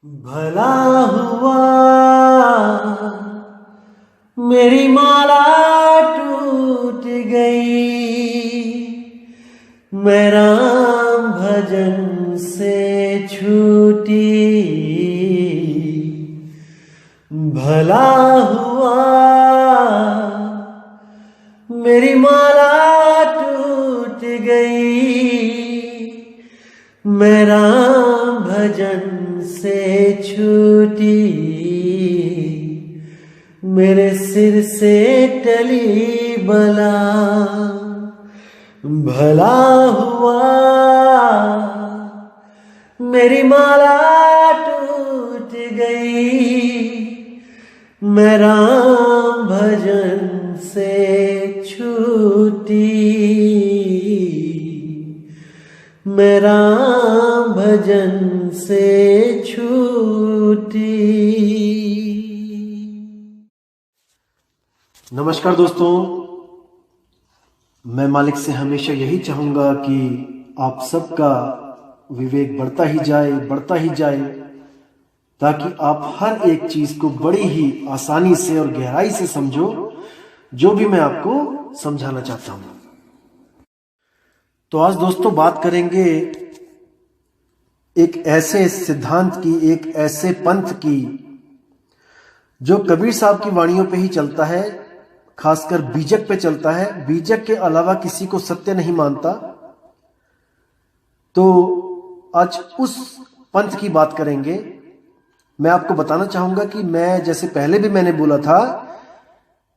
भला हुआ मेरी माला टूट गई, मैं राम भजन से छूटी। भला हुआ मेरी माला टूट गई, मैं राम भजन से छूटी। मेरे सिर से टली बला, भला हुआ मेरी माला टूट गई, मैं राम भजन से छूटी। मैं राम भजन से छूटी। नमस्कार दोस्तों, मैं मालिक से हमेशा यही चाहूंगा कि आप सबका विवेक बढ़ता ही जाए, ताकि आप हर एक चीज को बड़ी ही आसानी से और गहराई से समझो, जो भी मैं आपको समझाना चाहता हूं। तो आज दोस्तों बात करेंगे एक ऐसे सिद्धांत की, एक ऐसे पंथ की जो कबीर साहब की वाणियों पे ही चलता है, खासकर बीजक पे चलता है। बीजक के अलावा किसी को सत्य नहीं मानता। तो आज उस पंथ की बात करेंगे। मैं आपको बताना चाहूंगा कि मैं, जैसे पहले भी मैंने बोला था,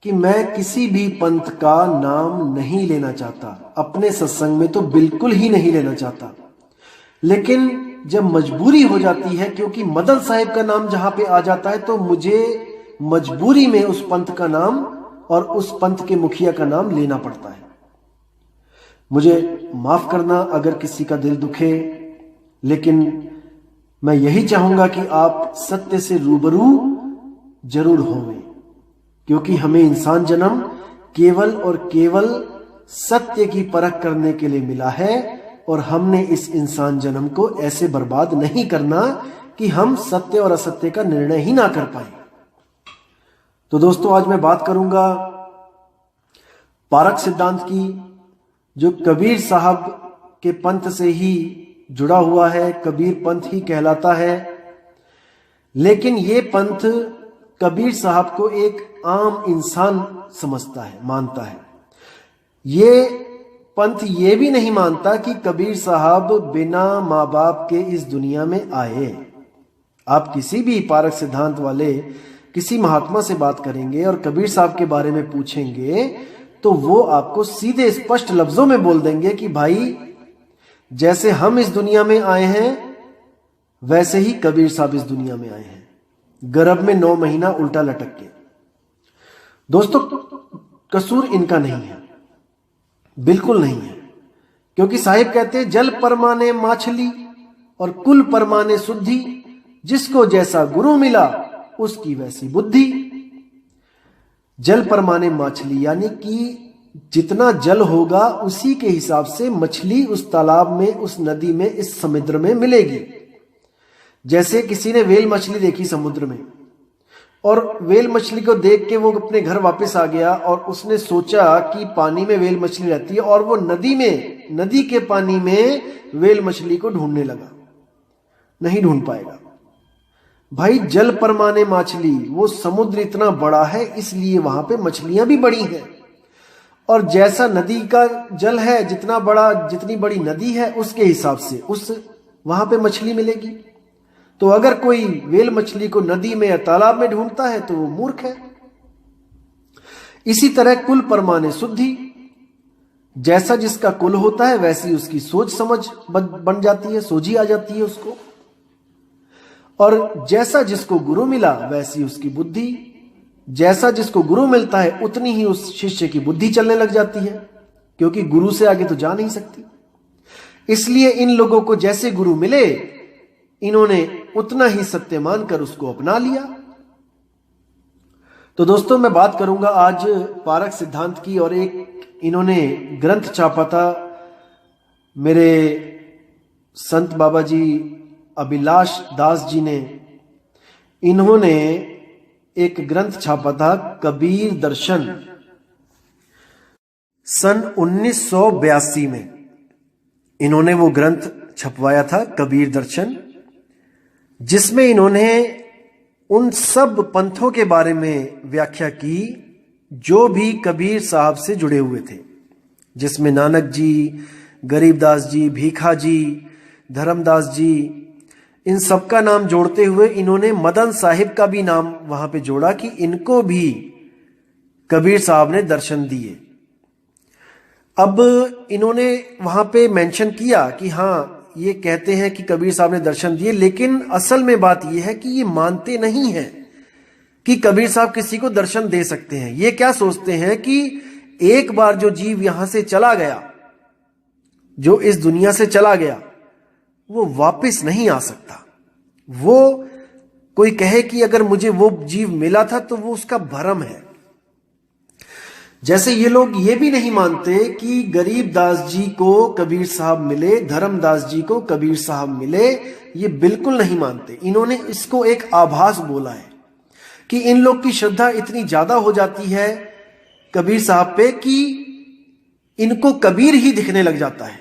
कि मैं किसी भी पंथ का नाम नहीं लेना चाहता, अपने सत्संग में तो बिल्कुल ही नहीं लेना चाहता। लेकिन जब मजबूरी हो जाती है, क्योंकि मदन साहिब का नाम जहां पे आ जाता है, तो मुझे मजबूरी में उस पंथ का नाम और उस पंथ के मुखिया का नाम लेना पड़ता है। मुझे माफ करना अगर किसी का दिल दुखे, लेकिन मैं यही चाहूंगा कि आप सत्य से रूबरू जरूर होवें, क्योंकि हमें इंसान जन्म केवल और केवल सत्य की परख करने के लिए मिला है, और हमने इस इंसान जन्म को ऐसे बर्बाद नहीं करना कि हम सत्य और असत्य का निर्णय ही ना कर पाए। तो दोस्तों, आज मैं बात करूंगा पारक सिद्धांत की, जो कबीर साहब के पंथ से ही जुड़ा हुआ है, कबीर पंथ ही कहलाता है। लेकिन ये पंथ कबीर साहब को एक आम इंसान समझता है, मानता है। ये पंथ ये भी नहीं मानता कि कबीर साहब बिना माँ बाप के इस दुनिया में आए। आप किसी भी पारक सिद्धांत वाले किसी महात्मा से बात करेंगे और कबीर साहब के बारे में पूछेंगे, तो वो आपको सीधे स्पष्ट लफ्जों में बोल देंगे कि भाई, जैसे हम इस दुनिया में आए हैं, वैसे ही कबीर साहब इस दुनिया में आए हैं, गर्भ में 9 महीना उल्टा लटक के। दोस्तों, कसूर इनका नहीं है, बिल्कुल नहीं है, क्योंकि साहिब कहते हैं, जल परमाने माछली और कुल परमाने शुद्धि, जिसको जैसा गुरु मिला उसकी वैसी बुद्धि। जल परमाने माछली यानी कि जितना जल होगा उसी के हिसाब से मछली उस तालाब में, उस नदी में, इस समुद्र में मिलेगी। जैसे किसी ने वेल मछली देखी समुद्र में, और वेल मछली को देख के वो अपने घर वापस आ गया, और उसने सोचा कि पानी में वेल मछली रहती है, और वो नदी के पानी में वेल मछली को ढूंढने लगा। नहीं ढूंढ पाएगा भाई। जल परमाने माछली, वो समुद्र इतना बड़ा है, इसलिए वहां पे मछलियां भी बड़ी हैं। और जैसा नदी का जल है, जितनी बड़ी नदी है, उसके हिसाब से वहां पे मछली मिलेगी। तो अगर कोई वेल मछली को नदी में या तालाब में ढूंढता है तो वो मूर्ख है। इसी तरह कुल परमाने शुद्धि, जैसा जिसका कुल होता है वैसी उसकी सोच समझ बन जाती है, सोझी आ जाती है उसको। और जैसा जिसको गुरु मिला वैसी उसकी बुद्धि, जैसा जिसको गुरु मिलता है उतनी ही उस शिष्य की बुद्धि चलने लग जाती है, क्योंकि गुरु से आगे तो जा नहीं सकती। इसलिए इन लोगों को जैसे गुरु मिले, इन्होंने उतना ही सत्य मानकर उसको अपना लिया। तो दोस्तों, मैं बात करूंगा आज पारक सिद्धांत की, और एक इन्होंने ग्रंथ छापा था मेरे संत बाबा जी अभिलाष दास जी ने इन्होंने एक ग्रंथ छापा था कबीर दर्शन, सन 1982 में इन्होंने वो ग्रंथ छपवाया था कबीर दर्शन, जिसमें इन्होंने उन सब पंथों के बारे में व्याख्या की जो भी कबीर साहब से जुड़े हुए थे, जिसमें नानक जी, गरीबदास जी, भीखा जी, धर्मदास जी, इन सबका नाम जोड़ते हुए इन्होंने मदन साहिब का भी नाम वहां पे जोड़ा कि इनको भी कबीर साहब ने दर्शन दिए। अब इन्होंने वहां पे मेंशन किया कि हाँ, ये कहते हैं कि कबीर साहब ने दर्शन दिए, लेकिन असल में बात यह है कि ये मानते नहीं हैं कि कबीर साहब किसी को दर्शन दे सकते हैं। ये क्या सोचते हैं कि एक बार जो जीव यहां से चला गया, जो इस दुनिया से चला गया, वो वापस नहीं आ सकता। वो कोई कहे कि अगर मुझे वो जीव मिला था तो वो उसका भ्रम है। जैसे ये लोग ये भी नहीं मानते कि गरीबदास जी को कबीर साहब मिले, धर्मदास जी को कबीर साहब मिले, ये बिल्कुल नहीं मानते। इन्होंने इसको एक आभास बोला है कि इन लोग की श्रद्धा इतनी ज्यादा हो जाती है कबीर साहब पे कि इनको कबीर ही दिखने लग जाता है।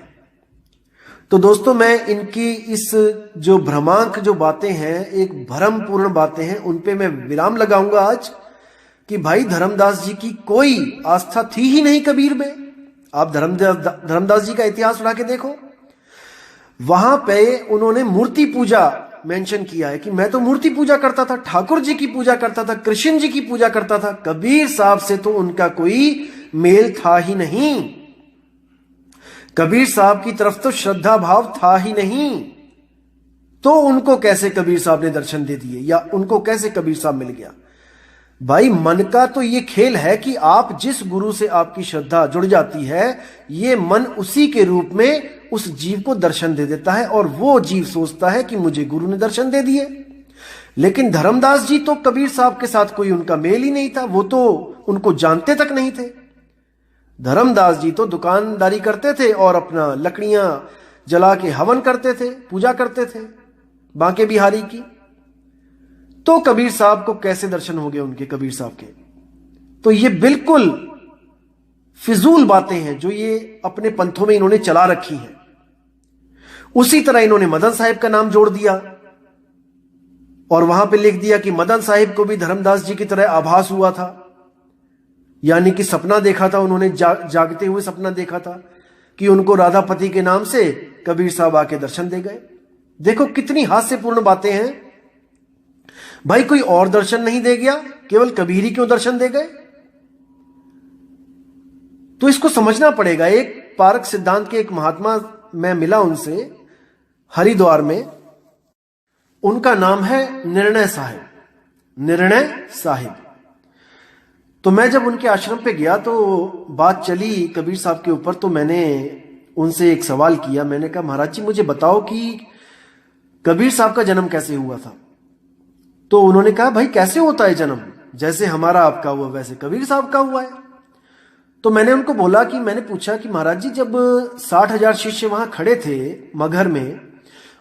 तो दोस्तों, मैं इनकी इस जो भ्रमांक जो बातें हैं, एक भ्रमपूर्ण बातें हैं, उन पे मैं विराम लगाऊंगा आज कि भाई धर्मदास जी की कोई आस्था थी ही नहीं कबीर में। आप धर्मदास जी का इतिहास उठा के देखो, वहां पे उन्होंने मूर्ति पूजा मेंशन किया है कि मैं तो मूर्ति पूजा करता था, ठाकुर जी की पूजा करता था, कृष्ण जी की पूजा करता था। कबीर साहब से तो उनका कोई मेल था ही नहीं, कबीर साहब की तरफ तो श्रद्धा भाव था ही नहीं। तो उनको कैसे कबीर साहब ने दर्शन दे दिए, या उनको कैसे कबीर साहब मिल गया? भाई, मन का तो ये खेल है कि आप जिस गुरु से आपकी श्रद्धा जुड़ जाती है, ये मन उसी के रूप में उस जीव को दर्शन दे देता है, और वो जीव सोचता है कि मुझे गुरु ने दर्शन दे दिए। लेकिन धर्मदास जी तो कबीर साहब के साथ कोई उनका मेल ही नहीं था, वो तो उनको जानते तक नहीं थे। धर्मदास जी तो दुकानदारी करते थे और अपना लकड़ियां जला के हवन करते थे, पूजा करते थे बांके बिहारी की। तो कबीर साहब को कैसे दर्शन हो गए उनके, कबीर साहब के? तो ये बिल्कुल फिजूल बातें हैं जो ये अपने पंथों में इन्होंने चला रखी हैं। उसी तरह इन्होंने मदन साहिब का नाम जोड़ दिया और वहां पे लिख दिया कि मदन साहिब को भी धर्मदास जी की तरह आभास हुआ था, यानी कि सपना देखा था उन्होंने, जागते हुए सपना देखा था कि उनको राधापति के नाम से कबीर साहब आके दर्शन दे गए। देखो कितनी हास्यपूर्ण बातें हैं। भाई, कोई और दर्शन नहीं दे गया, केवल कबीर ही क्यों दर्शन दे गए? तो इसको समझना पड़ेगा। एक पारक सिद्धांत के एक महात्मा मैं मिला उनसे हरिद्वार में, उनका नाम है निर्णय साहिब, निर्णय साहिब। तो मैं जब उनके आश्रम पे गया तो बात चली कबीर साहब के ऊपर, तो मैंने उनसे एक सवाल किया। मैंने कहा, महाराज जी मुझे बताओ कि कबीर साहब का जन्म कैसे हुआ था? तो उन्होंने कहा, भाई कैसे होता है जन्म, जैसे हमारा आपका हुआ वैसे कबीर साहब का हुआ है। तो मैंने उनको बोला कि मैंने पूछा कि महाराज जी, जब 60,000 शिष्य वहां खड़े थे मगहर में,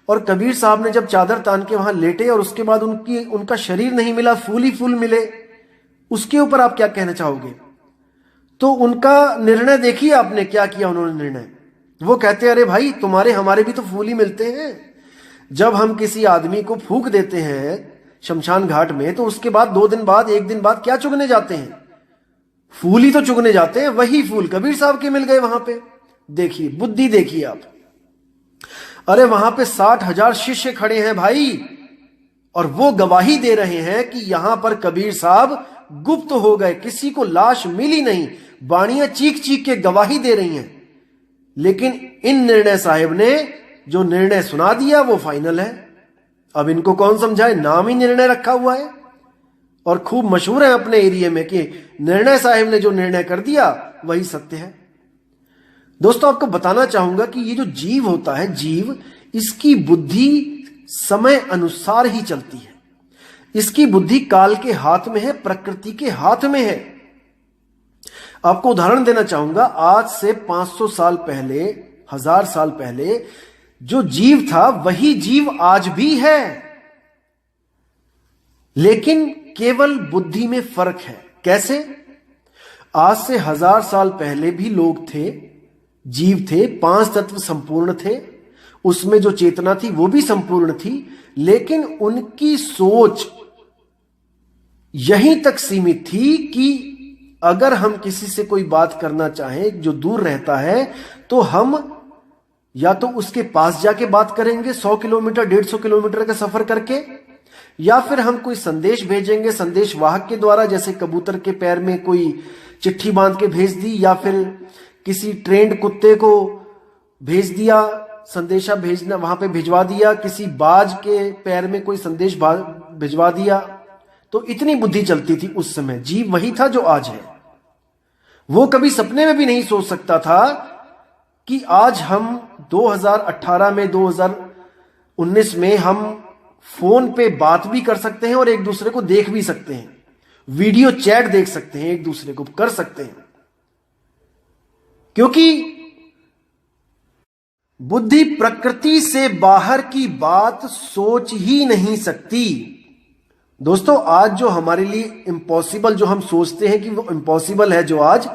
और कबीर साहब ने जब चादर तान के वहां लेटे और उसके बाद उनका शरीर नहीं मिला, फूल ही फूल मिले, उसके ऊपर आप क्या कहना चाहोगे? तो उनका निर्णय देखिए आपने क्या किया उन्होंने निर्णय। वो कहते, अरे भाई, तुम्हारे हमारे भी तो फूल ही मिलते हैं। जब हम किसी आदमी को फूंक देते हैं शमशान घाट में, तो उसके बाद 2 दिन बाद, 1 दिन बाद क्या चुगने जाते हैं? फूल ही तो चुगने जाते हैं। वही फूल कबीर साहब के मिल गए वहां पे। देखिए, बुद्धि देखिए आप। अरे वहां पे 60,000 शिष्य खड़े हैं भाई, और वो गवाही दे रहे हैं कि यहां पर कबीर साहब गुप्त हो गए, किसी को लाश मिली नहीं। बाणियां चीख चीख के गवाही दे रही हैं, लेकिन इन निर्णय साहिब ने जो निर्णय सुना दिया वो फाइनल है। अब इनको कौन समझाए? नाम ही निर्णय रखा हुआ है और खूब मशहूर है अपने एरिया में कि निर्णय साहिब ने जो निर्णय कर दिया वही सत्य है। दोस्तों, आपको बताना चाहूंगा कि ये जो जीव होता है, जीव, इसकी बुद्धि समय अनुसार ही चलती है। इसकी बुद्धि काल के हाथ में है, प्रकृति के हाथ में है। आपको उदाहरण देना चाहूंगा, आज से 500 साल पहले, 1000 साल पहले जो जीव था वही जीव आज भी है। लेकिन केवल बुद्धि में फर्क है। कैसे? आज से 1000 साल पहले भी लोग थे, जीव थे, 5 तत्व संपूर्ण थे, उसमें जो चेतना थी वो भी संपूर्ण थी, लेकिन उनकी सोच यहीं तक सीमित थी कि अगर हम किसी से कोई बात करना चाहें जो दूर रहता है, तो हम या तो उसके पास जाके बात करेंगे 100 किलोमीटर 150 किलोमीटर का सफर करके, या फिर हम कोई संदेश भेजेंगे संदेश वाहक के द्वारा, जैसे कबूतर के पैर में कोई चिट्ठी बांध के भेज दी, या फिर किसी ट्रेंड कुत्ते को भेज दिया, संदेशा भेजना वहां पे भिजवा दिया, किसी बाज के पैर में कोई संदेश भिजवा दिया। तो इतनी बुद्धि चलती थी उस समय। जीव वही था जो आज है। वो कभी सपने में भी नहीं सोच सकता था कि आज हम 2018 में 2019 में हम फोन पे बात भी कर सकते हैं और एक दूसरे को देख भी सकते हैं, वीडियो चैट देख सकते हैं, एक दूसरे को कर सकते हैं, क्योंकि बुद्धि प्रकृति से बाहर की बात सोच ही नहीं सकती। दोस्तों, आज जो हमारे लिए इम्पॉसिबल, जो हम सोचते हैं कि वो इम्पॉसिबल है, जो आज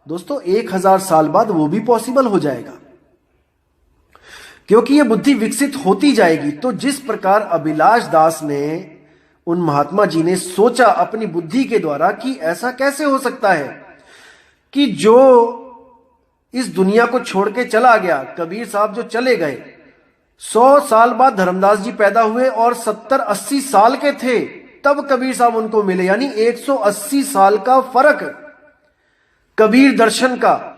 दोस्तों 1000 साल बाद वो भी पॉसिबल हो जाएगा, क्योंकि ये बुद्धि विकसित होती जाएगी। तो जिस प्रकार अभिलाष दास ने, उन महात्मा जी ने सोचा अपनी बुद्धि के द्वारा कि ऐसा कैसे हो सकता है कि जो इस दुनिया को छोड़ के चला गया, कबीर साहब जो चले गए, 100 साल बाद धर्मदास जी पैदा हुए और 70-80 साल के थे तब कबीर साहब उनको मिले, यानी 180 साल का फर्क कबीर दर्शन का।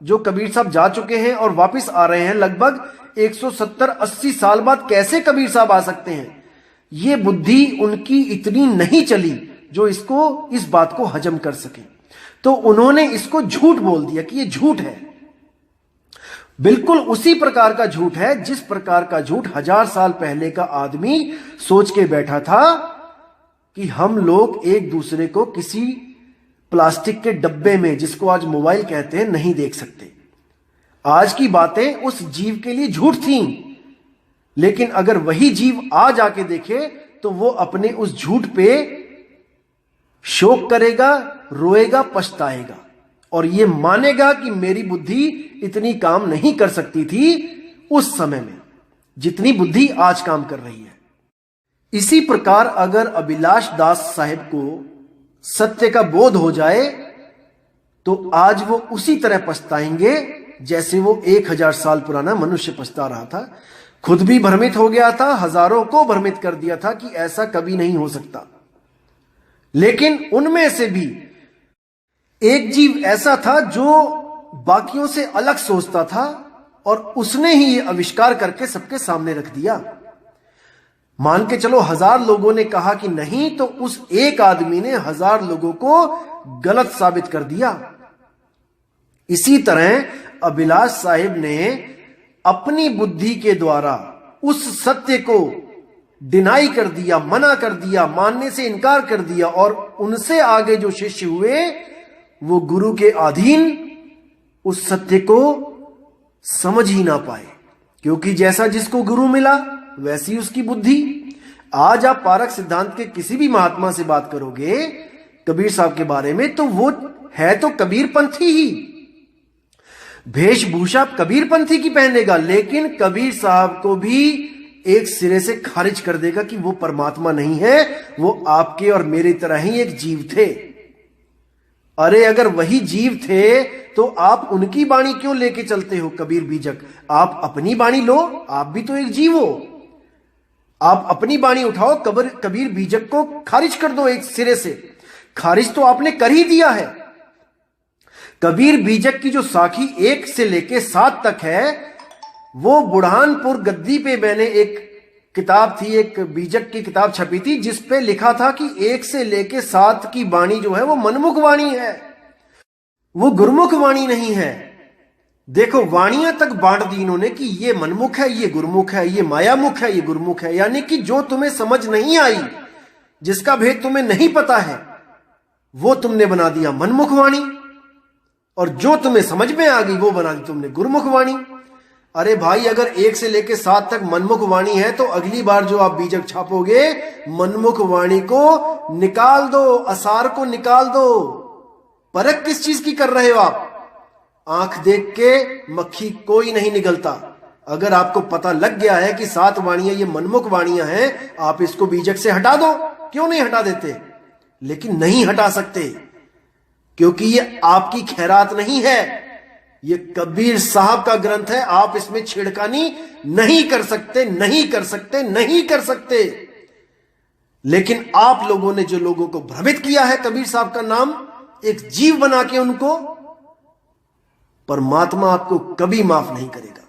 जो कबीर साहब जा चुके हैं और वापस आ रहे हैं लगभग 170-80 साल बाद, कैसे कबीर साहब आ सकते हैं? ये बुद्धि उनकी इतनी नहीं चली जो इस बात को हजम कर सके। तो उन्होंने इसको झूठ बोल दिया कि ये झूठ है। बिल्कुल उसी प्रकार का झूठ है जिस प्रकार का झूठ 1000 साल पहले का आदमी सोच के बैठा था कि हम लोग एक दूसरे को किसी प्लास्टिक के डब्बे में, जिसको आज मोबाइल कहते हैं, नहीं देख सकते। आज की बातें उस जीव के लिए झूठ थीं, लेकिन अगर वही जीव आज आके देखे तो वो अपने उस झूठ पे शोक करेगा, रोएगा, पछताएगा और ये मानेगा कि मेरी बुद्धि इतनी काम नहीं कर सकती थी उस समय में जितनी बुद्धि आज काम कर रही है। इसी प्रकार अगर अभिलाष दास साहिब को सत्य का बोध हो जाए तो आज वो उसी तरह पछताएंगे जैसे वो 1000 साल पुराना मनुष्य पछता रहा था। खुद भी भ्रमित हो गया था, हजारों को भ्रमित कर दिया था कि ऐसा कभी नहीं हो सकता। लेकिन उनमें से भी एक जीव ऐसा था जो बाकियों से अलग सोचता था और उसने ही ये आविष्कार करके सबके सामने रख दिया। मान के चलो 1000 लोगों ने कहा कि नहीं, तो उस एक आदमी ने 1000 लोगों को गलत साबित कर दिया। इसी तरह अभिलाष साहिब ने अपनी बुद्धि के द्वारा उस सत्य को डिनाई कर दिया, मना कर दिया, मानने से इनकार कर दिया और उनसे आगे जो शिष्य हुए वो गुरु के अधीन उस सत्य को समझ ही ना पाए, क्योंकि जैसा जिसको गुरु मिला वैसी उसकी बुद्धि। आज आप पारक सिद्धांत के किसी भी महात्मा से बात करोगे कबीर साहब के बारे में तो वो है तो कबीर पंथी ही, वेशभूषा कबीर पंथी की पहनेगा, लेकिन कबीर साहब को भी एक सिरे से खारिज कर देगा कि वो परमात्मा नहीं है, वो आपके और मेरी तरह ही एक जीव थे। अरे अगर वही जीव थे तो आप उनकी बाणी क्यों लेके चलते हो कबीर बीजक? आप अपनी बाणी लो, आप भी तो एक जीव हो। आप अपनी बाणी उठाओ, कबीर बीजक को खारिज कर दो एक सिरे से। खारिज तो आपने कर ही दिया है। कबीर बीजक की जो साखी 1 से लेके 7 तक है, वो बुढ़ानपुर गद्दी पे मैंने एक किताब थी, एक बीजक की किताब छपी थी जिसपे लिखा था कि 1 से लेके 7 की वाणी जो है वो मनमुख वाणी है, वो गुरुमुख वाणी नहीं है। देखो वाणियां तक बांट दी इन्होंने कि ये मनमुख है, ये गुरुमुख है, ये मायामुख है, ये गुरुमुख है। यानी कि जो तुम्हें समझ नहीं आई, जिसका भेद तुम्हें नहीं पता है, वो तुमने बना दिया मनमुख वाणी, और जो तुम्हें समझ में आ गई वो बना दी तुमने गुरुमुख वाणी। अरे भाई, अगर 1 से लेकर 7 तक मनमुख वाणी है तो अगली बार जो आप बीजक छापोगे, मनमुख वाणी को निकाल दो, असार को निकाल दो। परख किस चीज की कर रहे हो आप? आंख देख के मक्खी कोई नहीं निगलता। अगर आपको पता लग गया है कि 7 वाणियां ये मनमुख वाणियां हैं, आप इसको बीजक से हटा दो। क्यों नहीं हटा देते? लेकिन नहीं हटा सकते, क्योंकि ये आपकी खैरात नहीं है, ये कबीर साहब का ग्रंथ है। आप इसमें छेड़खानी नहीं कर सकते, नहीं कर सकते, नहीं कर सकते। लेकिन आप लोगों ने जो लोगों को भ्रमित किया है कबीर साहब का नाम एक जीव बना के उनको, परमात्मा आपको कभी माफ नहीं करेगा।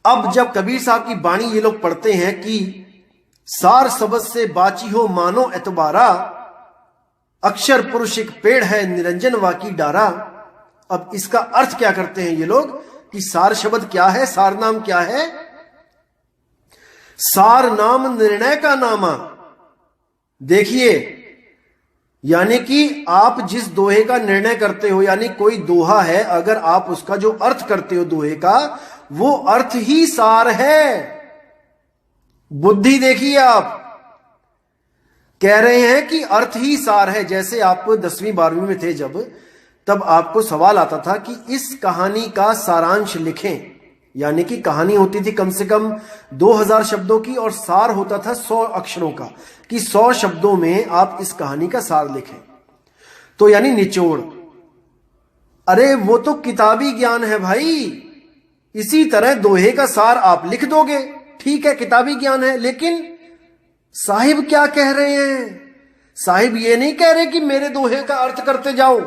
अब जब कबीर साहब की बाणी ये लोग पढ़ते हैं कि सार सबद से बाची हो मानो एतबारा, अक्षर पुरुष एक पेड़ है निरंजन वाकी डारा। अब इसका अर्थ क्या करते हैं ये लोग कि सार शब्द क्या है, सार नाम क्या है? सार नाम निर्णय का नामा। देखिए, यानी कि आप जिस दोहे का निर्णय करते हो, यानी कोई दोहा है, अगर आप उसका जो अर्थ करते हो दोहे का, वो अर्थ ही सार है। बुद्धि देखिए, आप कह रहे हैं कि अर्थ ही सार है। जैसे आप 10वीं 12वीं में थे जब, तब आपको सवाल आता था कि इस कहानी का सारांश लिखें। यानी कि कहानी होती थी कम से कम 2000 शब्दों की और सार होता था 100 अक्षरों का, कि 100 शब्दों में आप इस कहानी का सार लिखें, तो यानी निचोड़। अरे वो तो किताबी ज्ञान है भाई। इसी तरह दोहे का सार आप लिख दोगे, ठीक है, किताबी ज्ञान है। लेकिन साहिब क्या कह रहे हैं? साहिब ये नहीं कह रहे कि मेरे दोहे का अर्थ करते जाओ,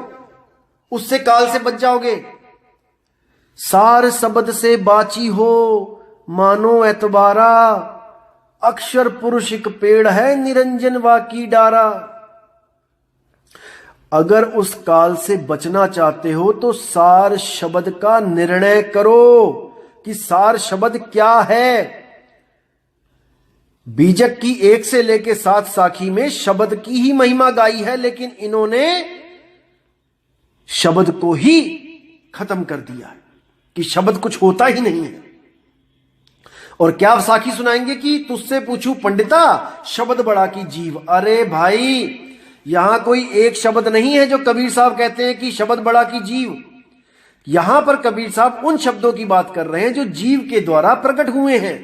उससे काल से बच जाओगे। सार शब्द से बाची हो मानो एतबारा, अक्षर पुरुष एक पेड़ है निरंजन वाकी डारा। अगर उस काल से बचना चाहते हो तो सार शब्द का निर्णय करो कि सार शब्द क्या है। बीजक की 1 से लेकर 7 साखी में शब्द की ही महिमा गाई है, लेकिन इन्होंने शब्द को ही खत्म कर दिया है कि शब्द कुछ होता ही नहीं है। और क्या साखी सुनाएंगे कि तुझसे पूछूं पंडिता शब्द बड़ा की जीव। अरे भाई, यहां कोई एक शब्द नहीं है जो कबीर साहब कहते हैं कि शब्द बड़ा की जीव। यहां पर कबीर साहब उन शब्दों की बात कर रहे हैं जो जीव के द्वारा प्रकट हुए हैं।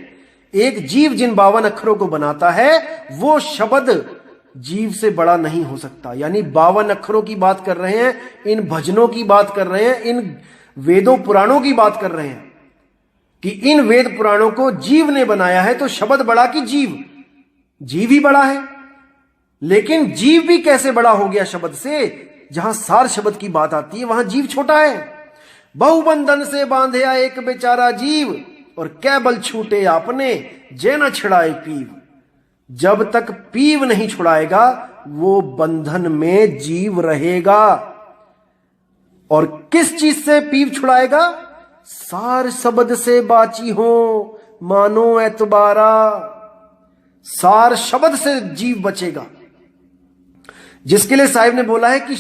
एक जीव जिन 52 अक्षरों को बनाता है, वो शब्द जीव से बड़ा नहीं हो सकता। यानी 52 अक्षरों की बात कर रहे हैं, इन भजनों की बात कर रहे हैं, इन वेदों पुराणों की बात कर रहे हैं कि इन वेद पुराणों को जीव ने बनाया है, तो शब्द बड़ा कि जीव? जीव ही बड़ा है। लेकिन जीव भी कैसे बड़ा हो गया शब्द से? जहां सार शब्द की बात आती है वहां जीव छोटा है। बहुबंधन से बांधे एक बेचारा जीव, और कै बल छूटे आपने जे न छिड़ाए पीव। जब तक पीव नहीं छुड़ाएगा वो बंधन में जीव रहेगा। और किस चीज से पीव छुड़ाएगा? सार शब्द से बाची हो मानो एतबारा। सार शब्द से जीव बचेगा, जिसके लिए साहिब ने बोला है कि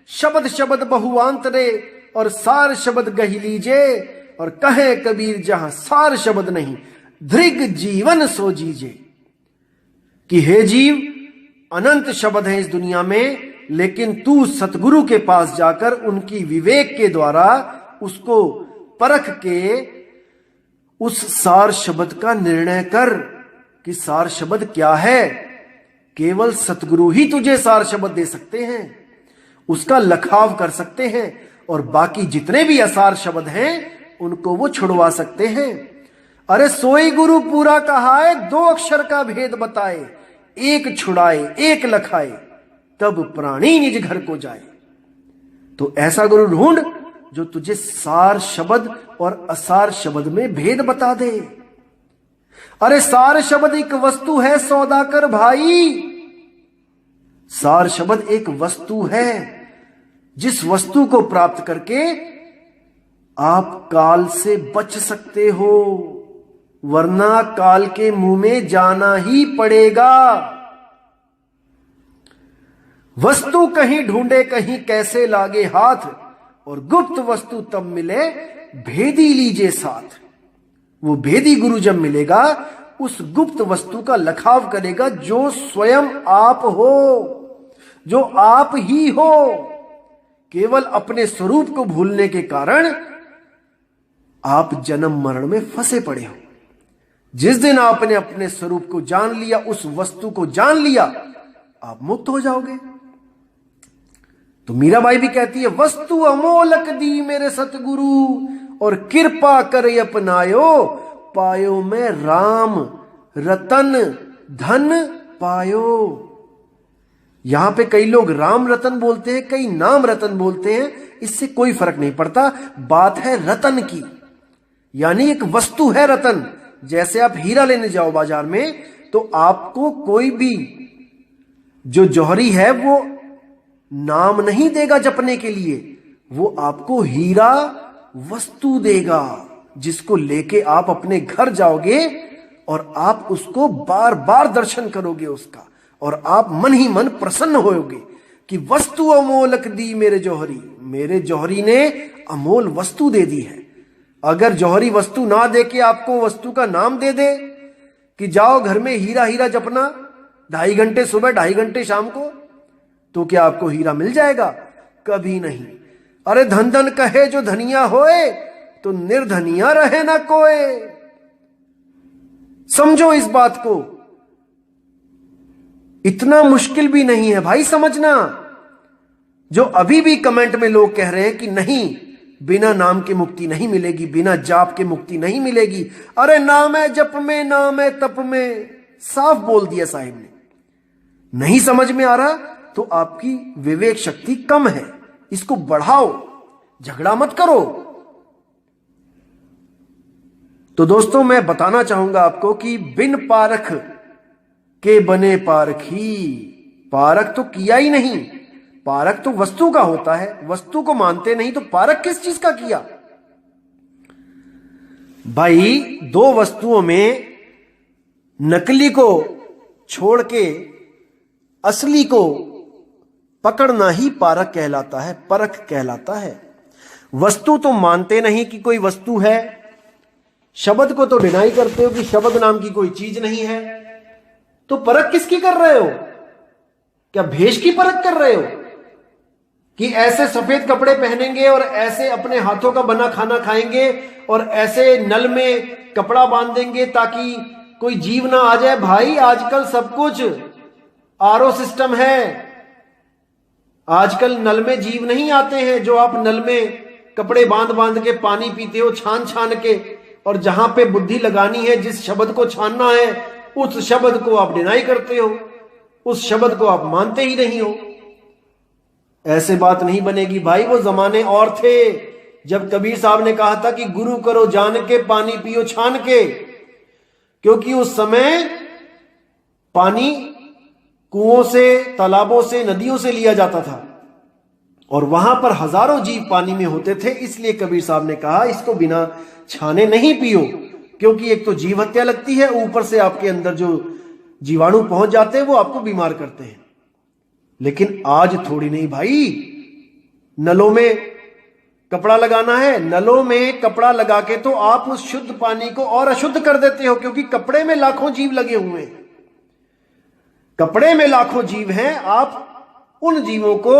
शब्द शब्द बहुआंतरे और सार शब्द गही लीजे, और कहे कबीर जहां सार शब्द नहीं धृग जीवन सो जीजे। कि हे जीव, अनंत शब्द हैं इस दुनिया में, लेकिन तू सतगुरु के पास जाकर उनकी विवेक के द्वारा उसको परख के उस सार शब्द का निर्णय कर कि सार शब्द क्या है। केवल सतगुरु ही तुझे सार शब्द दे सकते हैं, उसका लखाव कर सकते हैं, और बाकी जितने भी असार शब्द हैं उनको वो छुड़वा सकते हैं। अरे सोई गुरु पूरा कहा है, 2 अक्षर का भेद बताए, एक छुड़ाए एक लखाए, तब प्राणी निज घर को जाए। तो ऐसा गुरु ढूंढ जो तुझे सार शब्द और असार शब्द में भेद बता दे। अरे सार शब्द एक वस्तु है सौदाकर भाई। सार शब्द एक वस्तु है, जिस वस्तु को प्राप्त करके आप काल से बच सकते हो, वरना काल के मुंह में जाना ही पड़ेगा। वस्तु कहीं ढूंढे कहीं कैसे लागे हाथ, और गुप्त वस्तु तब मिले, भेदी लीजिए साथ। वो भेदी गुरु जब मिलेगा, उस गुप्त वस्तु का लखाव करेगा जो स्वयं आप हो, जो आप ही हो। केवल अपने स्वरूप को भूलने के कारण आप जन्म मरण में फंसे पड़े हो। जिस दिन आपने अपने स्वरूप को जान लिया, उस वस्तु को जान लिया, आप मुक्त हो जाओगे। तो मीराबाई भी कहती है, वस्तु अमोलक दी मेरे सतगुरु, और कृपा कर अपनायो, पायो में राम रतन धन पायो। यहां पे कई लोग राम रतन बोलते हैं, कई नाम रतन बोलते हैं, इससे कोई फर्क नहीं पड़ता। बात है रतन की, यानी एक वस्तु है रतन। जैसे आप हीरा लेने जाओ बाजार में, तो आपको कोई भी जो जौहरी है वो नाम नहीं देगा जपने के लिए, वो आपको हीरा वस्तु देगा, जिसको लेके आप अपने घर जाओगे और आप उसको बार बार दर्शन करोगे उसका, और आप मन ही मन प्रसन्न होगे कि वस्तु अमोलक दी मेरे जौहरी, मेरे जौहरी ने अमोल वस्तु दे दी है। अगर जौहरी वस्तु ना दे के आपको वस्तु का नाम दे दे कि जाओ घर में हीरा हीरा जपना, 2.5 घंटे सुबह 2.5 घंटे शाम को, तो क्या आपको हीरा मिल जाएगा? कभी नहीं। अरे धन धन कहे जो धनिया होए, तो निर्धनिया रहे ना कोई। समझो इस बात को, इतना मुश्किल भी नहीं है भाई समझना। जो अभी भी कमेंट में लोग कह रहे हैं कि नहीं, बिना नाम के मुक्ति नहीं मिलेगी, बिना जाप के मुक्ति नहीं मिलेगी। अरे नाम है जप में, नाम है तप में, साफ बोल दिया साहिब ने। नहीं समझ में आ रहा तो आपकी विवेक शक्ति कम है, इसको बढ़ाओ, झगड़ा मत करो। तो दोस्तों मैं बताना चाहूंगा आपको कि बिन पारख के बने पारखी, पारख तो किया ही नहीं। पारख तो वस्तु का होता है, वस्तु को मानते नहीं तो पारख किस चीज का किया? भाई दो वस्तुओं में नकली को छोड़ के असली को पकड़ना ही पारख कहलाता है, परख कहलाता है। वस्तु तो मानते नहीं कि कोई वस्तु है, शब्द को तो डिनाई करते हो कि शब्द नाम की कोई चीज नहीं है, तो परख किसकी कर रहे हो? क्या भेष की परख कर रहे हो कि ऐसे सफेद कपड़े पहनेंगे और ऐसे अपने हाथों का बना खाना खाएंगे और ऐसे नल में कपड़ा बांध देंगे ताकि कोई जीव ना आ जाए? भाई आजकल सब कुछ आरओ सिस्टम है, आजकल नल में जीव नहीं आते हैं जो आप नल में कपड़े बांध बांध के पानी पीते हो छान छान के, और जहां पे बुद्धि लगानी है, जिस शब्द को छानना है, उस शब्द को आप डिनाई करते हो, उस शब्द को आप मानते ही नहीं हो। ऐसे बात नहीं बनेगी भाई। वो जमाने और थे जब कबीर साहब ने कहा था कि गुरु करो जान के, पानी पियो छान के, क्योंकि उस समय पानी कुओं से, तालाबों से, नदियों से लिया जाता था और वहां पर हजारों जीव पानी में होते थे। इसलिए कबीर साहब ने कहा इसको बिना छाने नहीं पियो, क्योंकि एक तो जीव हत्या लगती है, ऊपर से आपके अंदर जो जीवाणु पहुंच जाते हैं वो आपको बीमार करते हैं। लेकिन आज थोड़ी नहीं भाई, नलों में कपड़ा लगाना है, नलों में कपड़ा लगा के तो आप उस शुद्ध पानी को और अशुद्ध कर देते हो, क्योंकि कपड़े में लाखों जीव लगे हुए हैं, कपड़े में लाखों जीव हैं, आप उन जीवों को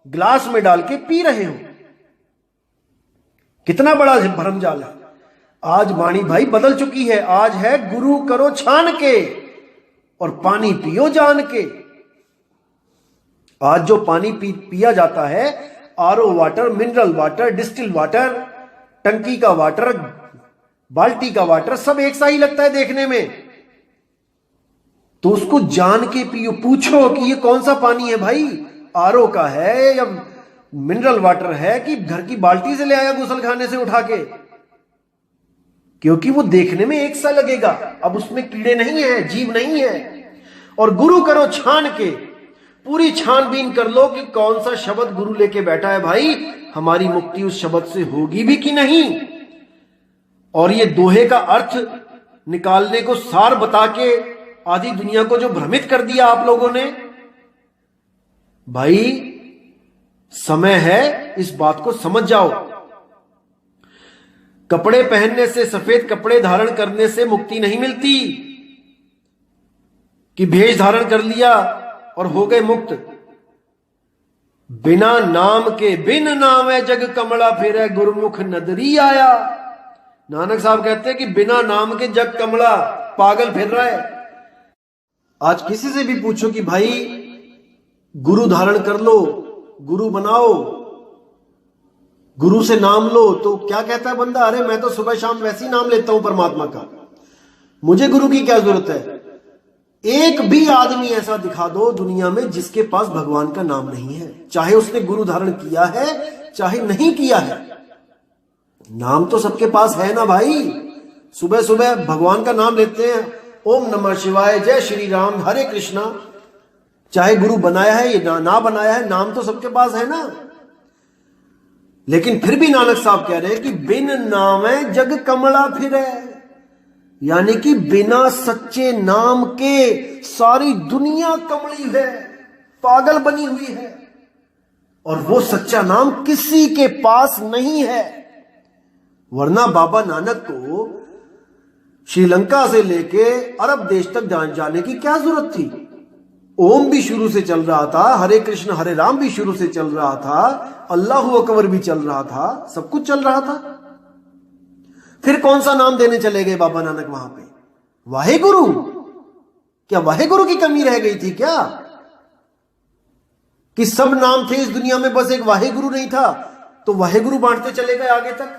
ग्लास में डाल के पी रहे हो। कितना बड़ा भरमजाल है। आज वाणी भाई बदल चुकी है, आज है गुरु करो छान के और पानी पियो जान के। आज जो पानी पिया जाता है, RO water, mineral water, distil water, टंकी का वाटर, बाल्टी का वाटर, सब एक सा ही लगता है देखने में, तो उसको जान के पियो। पूछो कि ये कौन सा पानी है भाई, आरओ का है या मिनरल वाटर है कि घर की बाल्टी से ले आया गुसलखाने से उठा के, क्योंकि वो देखने में एक सा लगेगा। अब उसमें कीड़े नहीं है, जीव नहीं है। और गुरु करो छान के, पूरी छानबीन कर लो कि कौन सा शब्द गुरु लेके बैठा है भाई, हमारी मुक्ति उस शब्द से होगी भी कि नहीं। और ये दोहे का अर्थ निकालने को सार बता के आधी दुनिया को जो भ्रमित कर दिया आप लोगों ने, भाई समय है, इस बात को समझ जाओ। कपड़े पहनने से, सफेद कपड़े धारण करने से मुक्ति नहीं मिलती कि भेष धारण कर लिया और हो गए मुक्त। बिना नाम के, बिन नामे जग कमला फिरे गुरमुख नदरी आया। नानक साहब कहते हैं कि बिना नाम के जग कमला पागल फिर रहा है। आज किसी से भी पूछो कि भाई गुरु धारण कर लो, गुरु बनाओ, गुरु से नाम लो, तो क्या कहता है बंदा? अरे मैं तो सुबह शाम वैसे ही नाम लेता हूं परमात्मा का, मुझे गुरु की क्या जरूरत है। एक भी आदमी ऐसा दिखा दो दुनिया में जिसके पास भगवान का नाम नहीं है, चाहे उसने गुरु धारण किया है चाहे नहीं किया है। नाम तो सबके पास है ना भाई। सुबह सुबह भगवान का नाम लेते हैं, ओम नमः शिवाय, जय श्री राम, हरे कृष्णा। चाहे गुरु बनाया है या ना बनाया है, नाम तो सबके पास है ना। लेकिन फिर भी नानक साहब कह रहे हैं कि बिन नामे जग कमला फिरे, यानी कि बिना सच्चे नाम के सारी दुनिया कमली है, पागल बनी हुई है, और वो सच्चा नाम किसी के पास नहीं है। वरना बाबा नानक को श्रीलंका से लेके अरब देश तक जाने की क्या जरूरत थी? ओम भी शुरू से चल रहा था, हरे कृष्ण हरे राम भी शुरू से चल रहा था, अल्लाहू अकबर भी चल रहा था, सब कुछ चल रहा था। फिर कौन सा नाम देने चले गए बाबा नानक वहां पे? वाहेगुरु? क्या वाहेगुरु की कमी रह गई थी क्या? कि सब नाम थे इस दुनिया में, बस एक वाहेगुरु नहीं था, तो वाहेगुरु बांटते चले गए आगे तक।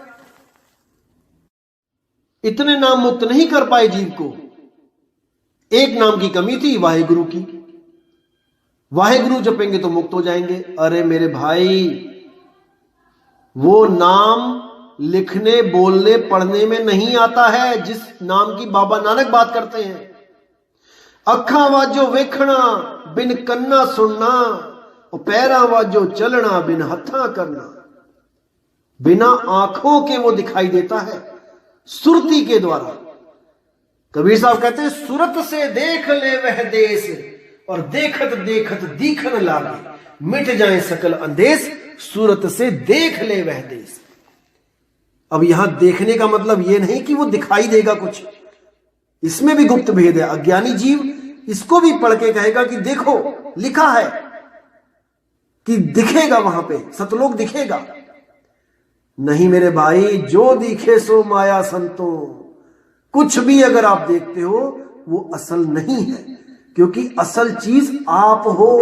इतने नाम मुक्त नहीं कर पाए जीव को। एक नाम की कमी थी, वाहेगुरु की। वाहेगुरु जपेंगे तो मुक्त हो जाएंगे। अरे मेरे भाई, वो नाम लिखने, बोलने, पढ़ने में नहीं आता है जिस नाम की बाबा नानक बात करते हैं। अखा वाजो वेखना बिन कन्ना सुनना, और पैरा वाजो चलना बिन हथा करना। बिना आंखों के वो दिखाई देता है, सुरती के द्वारा। कबीर साहब कहते हैं, सुरत से देख ले वह देश, और देखत देखत दीखन लागे, मिट जाए सकल अंदेश, सूरत से देख ले वह देश। अब यहां देखने का मतलब यह नहीं कि वो दिखाई देगा कुछ, इसमें भी गुप्त भेद है। अज्ञानी जीव इसको भी पढ़ के कहेगा कि देखो लिखा है कि दिखेगा, वहां पे सतलोक दिखेगा। नहीं मेरे भाई, जो दिखे सो माया संतों। कुछ भी अगर आप देखते हो वो असल नहीं है, क्योंकि असल चीज आप हो।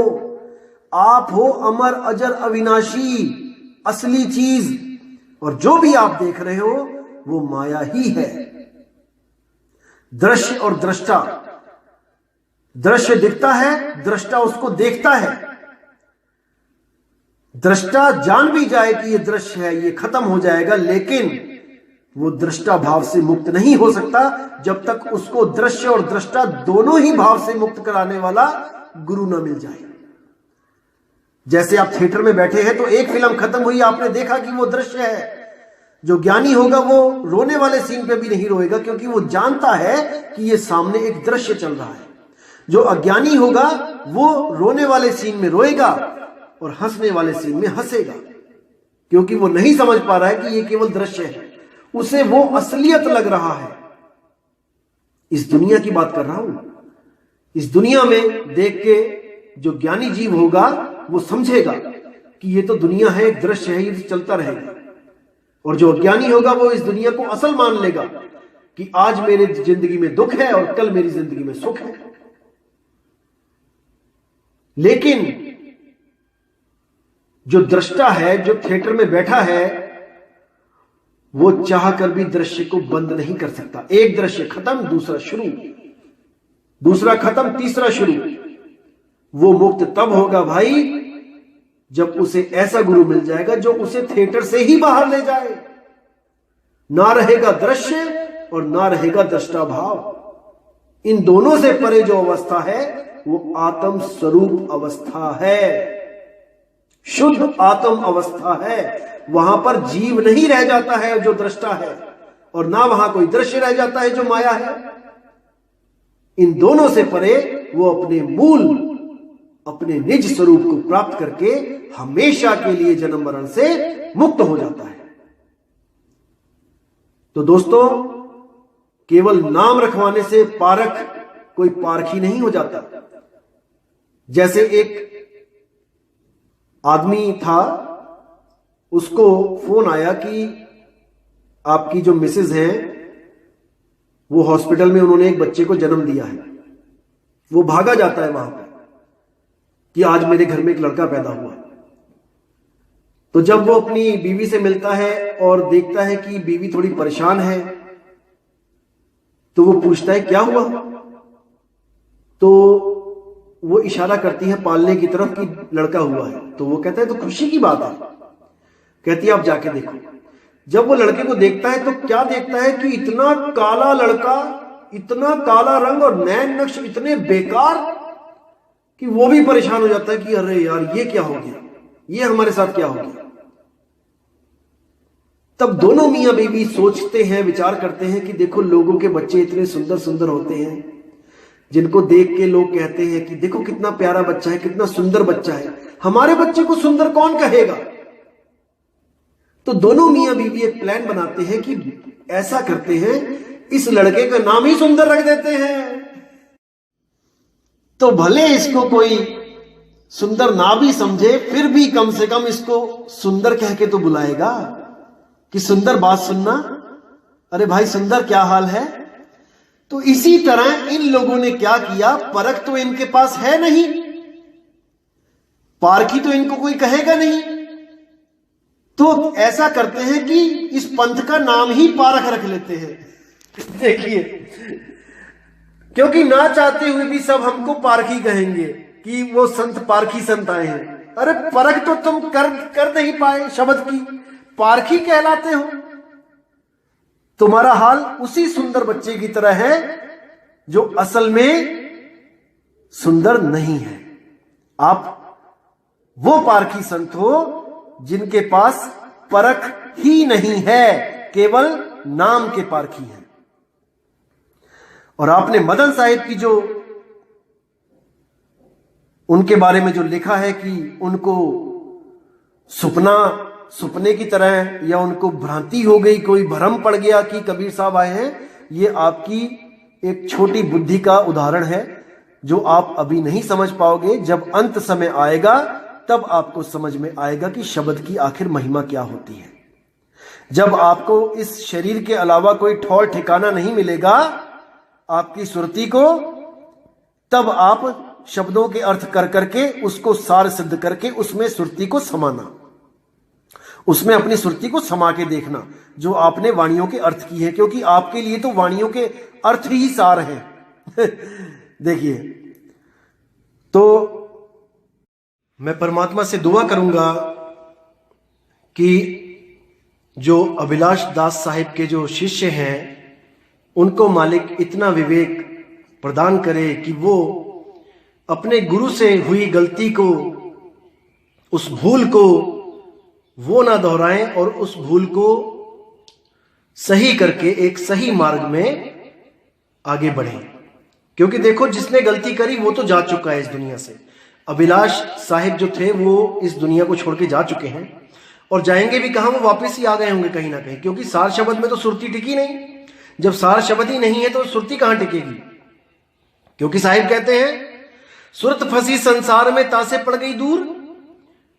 आप हो अमर अजर अविनाशी, असली चीज। और जो भी आप देख रहे हो वो माया ही है। दृश्य और दृष्टा, दृश्य दिखता है, दृष्टा उसको देखता है। दृष्टा जान भी जाए कि ये दृश्य है, ये खत्म हो जाएगा, लेकिन वो दृष्टा भाव से मुक्त नहीं हो सकता जब तक उसको दृश्य और दृष्टा दोनों ही भाव से मुक्त कराने वाला गुरु ना मिल जाए। जैसे आप थिएटर में बैठे हैं तो एक फिल्म खत्म हुई, आपने देखा कि वो दृश्य है। जो ज्ञानी होगा वो रोने वाले सीन पे भी नहीं रोएगा, क्योंकि वो जानता है कि ये सामने एक दृश्य चल रहा है। जो अज्ञानी होगा वो रोने वाले सीन में रोएगा और हंसने वाले सीन में हंसेगा, क्योंकि वो नहीं समझ पा रहा है कि ये केवल दृश्य है, उसे वो असलियत लग रहा है। इस दुनिया की बात कर रहा हूं। इस दुनिया में देख के जो ज्ञानी जीव होगा वो समझेगा कि ये तो दुनिया है, एक दृश्य है, ये चलता रहेगा। और जो अज्ञानी होगा वो इस दुनिया को असल मान लेगा कि आज मेरी जिंदगी में दुख है और कल मेरी जिंदगी में सुख है। लेकिन जो दृष्टा है, जो थिएटर में बैठा है, वो चाहकर भी दृश्य को बंद नहीं कर सकता। एक दृश्य खत्म, दूसरा शुरू, दूसरा खत्म, तीसरा शुरू। वो मुक्त तब होगा भाई जब उसे ऐसा गुरु मिल जाएगा जो उसे थिएटर से ही बाहर ले जाए। ना रहेगा दृश्य और ना रहेगा दृष्टा भाव। इन दोनों से परे जो अवस्था है वो आत्म स्वरूप अवस्था है, शुद्ध आत्म अवस्था है। वहां पर जीव नहीं रह जाता है जो दृष्टा है, और ना वहां कोई दृश्य रह जाता है जो माया है। इन दोनों से परे वो अपने मूल अपने निज स्वरूप को प्राप्त करके हमेशा के लिए जन्म मरण से मुक्त हो जाता है। तो दोस्तों, केवल नाम रखवाने से पारख कोई पारखी नहीं हो जाता। जैसे एक आदमी था, उसको फोन आया कि आपकी जो मिसेज है वो हॉस्पिटल में, उन्होंने एक बच्चे को जन्म दिया है। वो भागा जाता है वहां पर कि आज मेरे घर में एक लड़का पैदा हुआ। तो जब वो अपनी बीवी से मिलता है और देखता है कि बीवी थोड़ी परेशान है, तो वो पूछता है क्या हुआ। तो वो इशारा करती है पालने की तरफ कि लड़का हुआ है। तो वो कहता है तो खुशी की बात है। कहती है आप जाके देखो। जब वो लड़के को देखता है तो क्या देखता है कि इतना काला लड़का, इतना काला रंग और नैन नक्श इतने बेकार कि वो भी परेशान हो जाता है कि अरे यार ये क्या हो गया, ये हमारे साथ क्या हो गया। तब दोनों मियां बीवी सोचते हैं, विचार करते हैं कि देखो लोगों के बच्चे इतने सुंदर सुंदर होते हैं, जिनको देख के लोग कहते हैं कि देखो कितना प्यारा बच्चा है, कितना सुंदर बच्चा है, हमारे बच्चे को सुंदर कौन कहेगा। तो दोनों मियां बीवी एक प्लान बनाते हैं कि ऐसा करते हैं, इस लड़के का नाम ही सुंदर रख देते हैं। तो भले इसको कोई सुंदर ना भी समझे, फिर भी कम से कम इसको सुंदर कह के तो बुलाएगा कि सुंदर बात सुनना, अरे भाई सुंदर क्या हाल है। तो इसी तरह इन लोगों ने क्या किया, परख तो इनके पास है नहीं, पारखी तो इनको कोई कहेगा नहीं, तो ऐसा करते हैं कि इस पंथ का नाम ही पारख रख लेते हैं। देखिए, क्योंकि ना चाहते हुए भी सब हमको पारखी कहेंगे कि वो संत पारखी संत आए हैं। अरे परख तो तुम कर नहीं पाए शब्द की, पारखी कहलाते हो। तुम्हारा हाल उसी सुंदर बच्चे की तरह है जो असल में सुंदर नहीं है। आप वो पारखी संत हो जिनके पास परख ही नहीं है, केवल नाम के पारखी हैं। और आपने मदन साहिब की जो उनके बारे में जो लिखा है कि उनको सुपने की तरह या उनको भ्रांति हो गई, कोई भ्रम पड़ गया कि कबीर साहब आए हैं, ये आपकी एक छोटी बुद्धि का उदाहरण है जो आप अभी नहीं समझ पाओगे। जब अंत समय आएगा तब आपको समझ में आएगा कि शब्द की आखिर महिमा क्या होती है। जब आपको इस शरीर के अलावा कोई ठौर ठिकाना नहीं मिलेगा आपकी सुरती को, तब आप शब्दों के अर्थ कर करके उसको सार सिद्ध करके उसमें सुरती को समाना, उसमें अपनी सुरती को समा के देखना जो आपने वाणियों के अर्थ की है, क्योंकि आपके लिए तो वाणियों के अर्थ ही सार हैं। देखिए, तो मैं परमात्मा से दुआ करूंगा कि जो अभिलाष दास साहिब के जो शिष्य हैं उनको मालिक इतना विवेक प्रदान करे कि वो अपने गुरु से हुई गलती को, उस भूल को वो ना दोहराएं और उस भूल को सही करके एक सही मार्ग में आगे बढ़ें। क्योंकि देखो, जिसने गलती करी वो तो जा चुका है इस दुनिया से। अभिलाष साहिब जो थे वो इस दुनिया को छोड़ के जा चुके हैं और जाएंगे भी कहां, वो वापस ही आ गए होंगे कहीं ना कहीं, क्योंकि सार शब्द में तो सुरती टिकी नहीं। जब सार शब्द ही नहीं है तो सुरती कहां टिकेगी। क्योंकि साहिब कहते हैं, सुरत फंसी संसार में तासे पड़ गई दूर,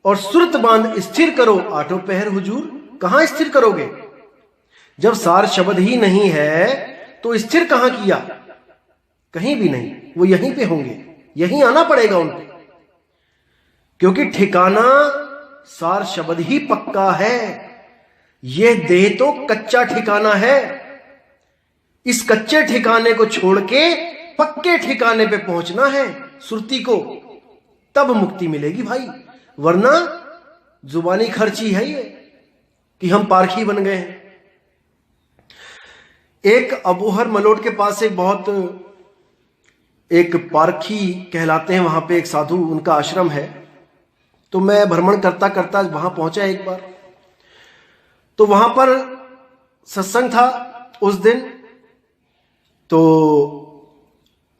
और सुरत बांध स्थिर करो आठों पहर हुजूर। कहां स्थिर करोगे जब सार शब्द ही नहीं है, तो स्थिर कहां किया, कहीं भी नहीं। वो यहीं पे होंगे, यहीं आना पड़ेगा उनको, क्योंकि ठिकाना सार शब्द ही पक्का है। यह देह तो कच्चा ठिकाना है। इस कच्चे ठिकाने को छोड़ के पक्के ठिकाने पे पहुंचना है सुरती को, तब मुक्ति मिलेगी भाई। वरना जुबानी खर्ची है ये कि हम पारखी बन गए हैं। एक अबोहर मलोट के पास एक पारखी कहलाते हैं, वहां पे एक साधु, उनका आश्रम है। तो मैं भ्रमण करता करता वहां पहुंचा एक बार, तो वहां पर सत्संग था उस दिन, तो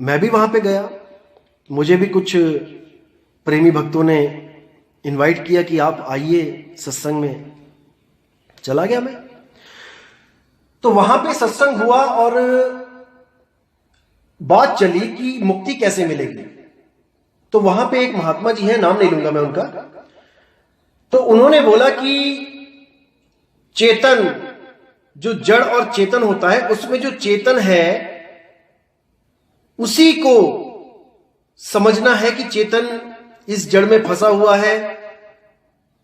मैं भी वहां पे गया। मुझे भी कुछ प्रेमी भक्तों ने इनवाइट किया कि आप आइए सत्संग में। चला गया मैं। तो वहां पे सत्संग हुआ और बात चली कि मुक्ति कैसे मिलेगी। तो वहां पे एक महात्मा जी हैं, नाम नहीं लूंगा मैं उनका, तो उन्होंने बोला कि चेतन, जो जड़ और चेतन होता है, उसमें जो चेतन है उसी को समझना है कि चेतन इस जड़ में फंसा हुआ है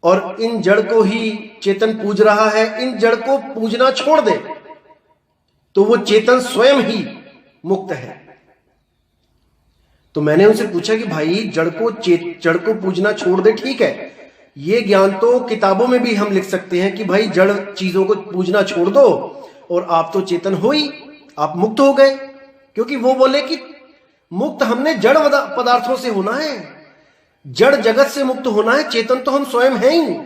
और इन जड़ को ही चेतन पूज रहा है। इन जड़ को पूजना छोड़ दे तो वो चेतन स्वयं ही मुक्त है। तो मैंने उनसे पूछा कि भाई जड़ को पूजना छोड़ दे, ठीक है, ये ज्ञान तो किताबों में भी हम लिख सकते हैं कि भाई जड़ चीजों को पूजना छोड़ दो और आप तो चेतन हो ही, आप मुक्त हो गए। क्योंकि वो बोले कि मुक्त हमने जड़ पदार्थों से होना है, जड़ जगत से मुक्त होना है, चेतन तो हम स्वयं हैं ही।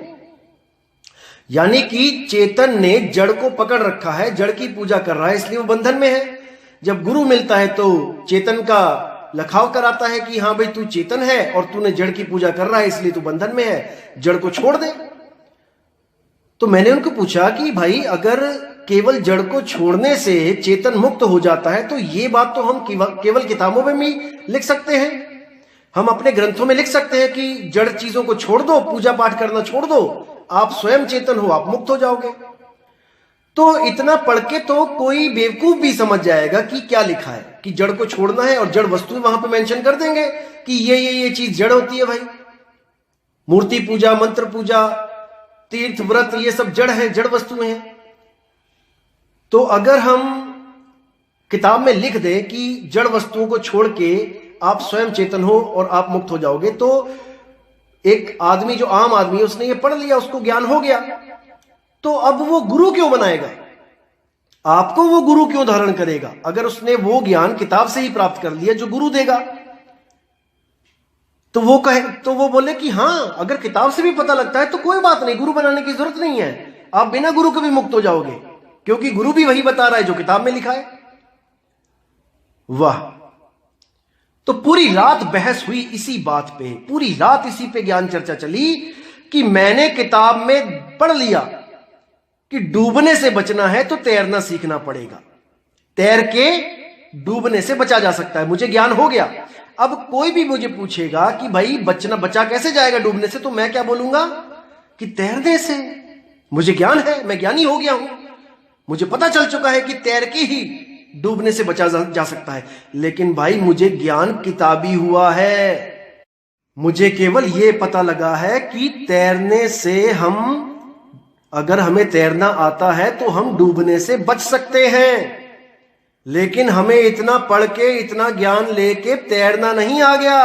यानी कि चेतन ने जड़ को पकड़ रखा है, जड़ की पूजा कर रहा है, इसलिए वो बंधन में है। जब गुरु मिलता है तो चेतन का लखाव कराता है कि हां भाई तू चेतन है और तूने जड़ की पूजा कर रहा है, इसलिए तू बंधन में है, जड़ को छोड़ दे। तो मैंने उनको पूछा कि भाई अगर केवल जड़ को छोड़ने से चेतन मुक्त हो जाता है तो ये बात तो हम केवल किताबों में भी लिख सकते हैं, हम अपने ग्रंथों में लिख सकते हैं कि जड़ चीजों को छोड़ दो, पूजा पाठ करना छोड़ दो, आप स्वयं चेतन हो, आप मुक्त हो जाओगे। तो इतना पढ़ के तो कोई बेवकूफ भी समझ जाएगा कि क्या लिखा है कि जड़ को छोड़ना है और जड़ वस्तु वहां पे मेंशन कर देंगे कि ये चीज जड़ होती है। भाई मूर्ति पूजा, मंत्र पूजा, तीर्थ व्रत, ये सब जड़ है, जड़ वस्तुएं हैं। तो अगर हम किताब में लिख दें कि जड़ वस्तुओं को छोड़ के आप स्वयं चेतन हो और आप मुक्त हो जाओगे, तो एक आदमी जो आम आदमी है उसने ये पढ़ लिया, उसको ज्ञान हो गया, तो अब वो गुरु क्यों बनाएगा आपको, वो गुरु क्यों धारण करेगा अगर उसने वो ज्ञान किताब से ही प्राप्त कर लिया जो गुरु देगा। तो वो बोले कि हां अगर किताब से भी पता लगता है तो कोई बात नहीं, गुरु बनाने की जरूरत नहीं है, आप बिना गुरु के भी मुक्त हो जाओगे, क्योंकि गुरु भी वही बता रहा है जो किताब में लिखा है। वाह। तो पूरी रात बहस हुई इसी बात पे, पूरी रात इसी पे ज्ञान चर्चा चली कि मैंने किताब में पढ़ लिया कि डूबने से बचना है तो तैरना सीखना पड़ेगा, तैर के डूबने से बचा जा सकता है, मुझे ज्ञान हो गया। अब कोई भी मुझे पूछेगा कि भाई बचा कैसे जाएगा डूबने से, तो मैं क्या बोलूंगा कि तैरने से, मुझे ज्ञान है, मैं ज्ञानी हो गया हूं, मुझे पता चल चुका है कि तैर के ही डूबने से बचा जा सकता है। लेकिन भाई मुझे ज्ञान किताबी हुआ है, मुझे केवल यह पता लगा है कि तैरने से हम, अगर हमें तैरना आता है तो हम डूबने से बच सकते हैं, लेकिन हमें इतना पढ़ के, इतना ज्ञान लेके तैरना नहीं आ गया,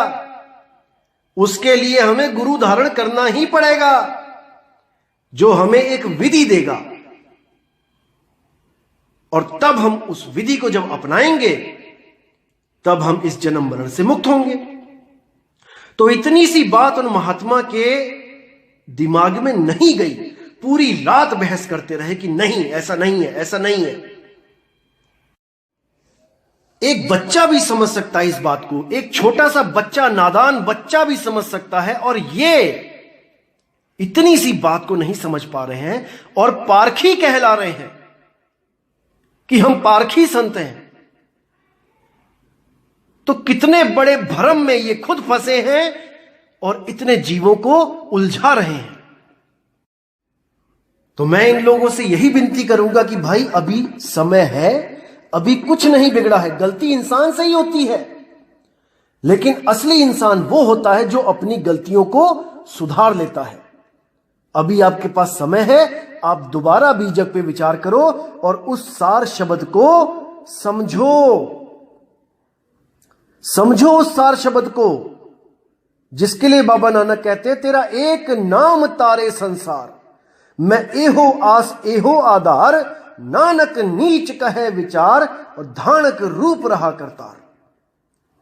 उसके लिए हमें गुरु धारण करना ही पड़ेगा जो हमें एक विधि देगा, और तब हम उस विधि को जब अपनाएंगे तब हम इस जन्म मरण से मुक्त होंगे। तो इतनी सी बात उन महात्मा के दिमाग में नहीं गई, पूरी रात बहस करते रहे कि नहीं ऐसा नहीं है, ऐसा नहीं है। एक बच्चा भी समझ सकता है इस बात को, एक छोटा सा बच्चा, नादान बच्चा भी समझ सकता है, और ये इतनी सी बात को नहीं समझ पा रहे हैं और पारखी कहला रहे हैं कि हम पारखी संत हैं। तो कितने बड़े भ्रम में ये खुद फंसे हैं और इतने जीवों को उलझा रहे हैं। तो मैं इन लोगों से यही विनती करूंगा कि भाई अभी समय है, अभी कुछ नहीं बिगड़ा है, गलती इंसान से ही होती है, लेकिन असली इंसान वो होता है जो अपनी गलतियों को सुधार लेता है। अभी आपके पास समय है, आप दोबारा बीजक पे विचार करो और उस सार शब्द को समझो उस सार शब्द को जिसके लिए बाबा नानक कहते हैं, तेरा एक नाम तारे संसार, मैं एहो आस एहो आधार, नानक नीच कहे विचार, और धानक रूप रहा करतार।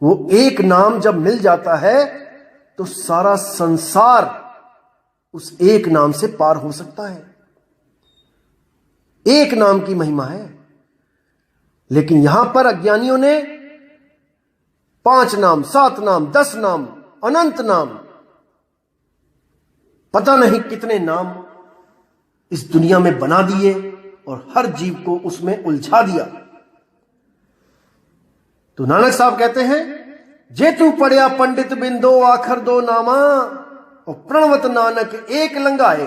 वो एक नाम जब मिल जाता है तो सारा संसार उस एक नाम से पार हो सकता है। एक नाम की महिमा है। लेकिन यहां पर अज्ञानियों ने 5 नाम, 7 नाम, 10 नाम, अनंत नाम, पता नहीं कितने नाम इस दुनिया में बना दिए और हर जीव को उसमें उलझा दिया। तो नानक साहब कहते हैं, जे तू पढ़िया पंडित बिंदो आखर दो नामा, और प्रणवत नानक एक लंगाए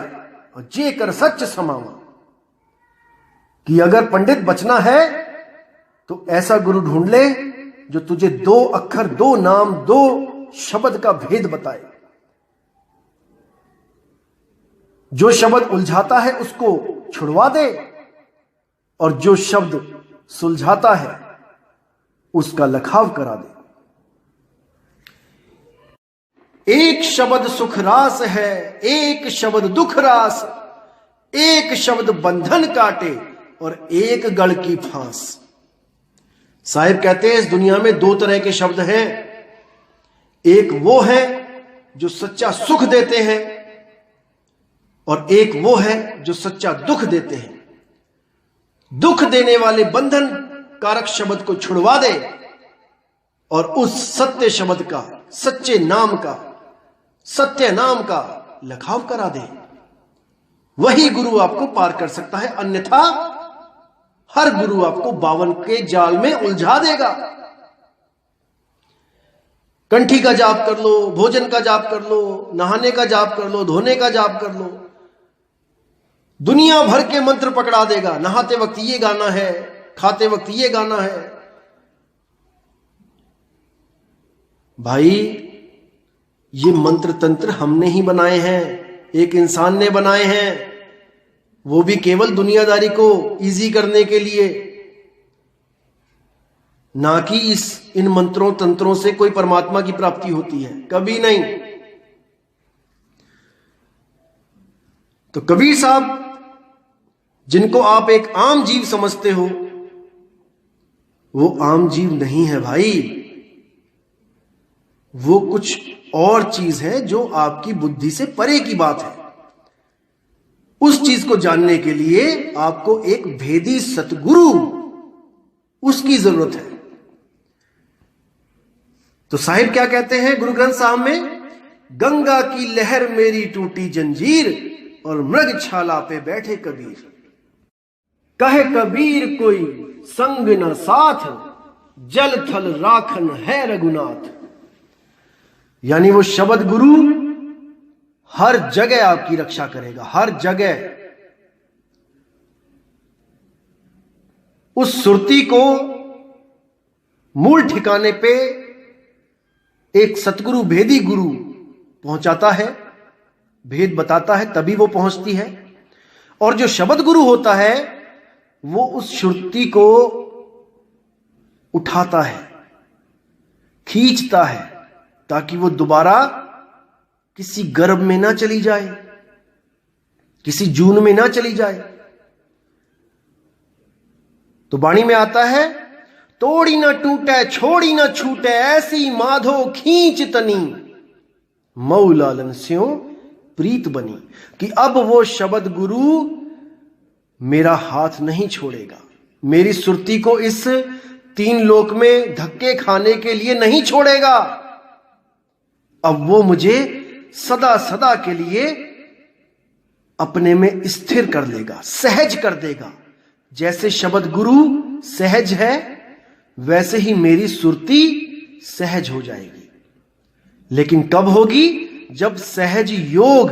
और जे कर सच समावा। कि अगर पंडित बचना है तो ऐसा गुरु ढूंढ ले जो तुझे 2 अक्षर, 2 नाम, 2 शब्द का भेद बताए। जो शब्द उलझाता है उसको छुड़वा दे, और जो शब्द सुलझाता है उसका लखाव करा दे। एक शब्द सुख रास है, एक शब्द दुख रास, एक शब्द बंधन काटे और एक गढ़ की फांस। साहिब कहते हैं इस दुनिया में 2 तरह के शब्द हैं। एक वो है जो सच्चा सुख देते हैं, और एक वो है जो सच्चा दुख देते हैं। दुख देने वाले बंधन कारक शब्द को छुड़वा दे और उस सत्य शब्द का, सच्चे नाम का, सत्य नाम का लखाव करा दे। वही गुरु आपको पार कर सकता है, अन्यथा हर गुरु आपको 52 के जाल में उलझा देगा। कंठी का जाप कर लो, भोजन का जाप कर लो, नहाने का जाप कर लो, धोने का जाप कर लो, दुनिया भर के मंत्र पकड़ा देगा। नहाते वक्त ये गाना है, खाते वक्त ये गाना है। भाई, ये मंत्र तंत्र हमने ही बनाए हैं, एक इंसान ने बनाए हैं, वो भी केवल दुनियादारी को इजी करने के लिए, ना कि इन मंत्रों तंत्रों से कोई परमात्मा की प्राप्ति होती है, कभी नहीं। तो कबीर साहब, जिनको आप एक आम जीव समझते हो, वो आम जीव नहीं है भाई। वो कुछ और चीज है जो आपकी बुद्धि से परे की बात है। उस चीज को जानने के लिए आपको एक भेदी सतगुरु, उसकी जरूरत है। तो साहिब क्या कहते हैं गुरु ग्रंथ साहब में, गंगा की लहर मेरी टूटी जंजीर और मृग छाला पे बैठे कबीर। कहे कबीर कोई संग न साथ, जल थल राखन है रघुनाथ। यानी वो शब्द गुरु हर जगह आपकी रक्षा करेगा, हर जगह। उस सुरती को मूल ठिकाने पे एक सतगुरु, भेदी गुरु पहुंचाता है, भेद बताता है, तभी वो पहुंचती है। और जो शब्द गुरु होता है वो उस सुरती को उठाता है, खींचता है, ताकि वो दोबारा किसी गर्भ में ना चली जाए, किसी जून में ना चली जाए। तो वाणी में आता है, तोड़ी ना टूटे छोड़ी ना छूटे, ऐसी माधो खींच तनी, मऊ लालन स्यों प्रीत बनी। कि अब वो शब्द गुरु मेरा हाथ नहीं छोड़ेगा, मेरी सुरती को इस 3 लोक में धक्के खाने के लिए नहीं छोड़ेगा। अब वो मुझे सदा सदा के लिए अपने में स्थिर कर लेगा, सहज कर देगा। जैसे शब्द गुरु सहज है, वैसे ही मेरी सुरती सहज हो जाएगी। लेकिन कब होगी? जब सहज योग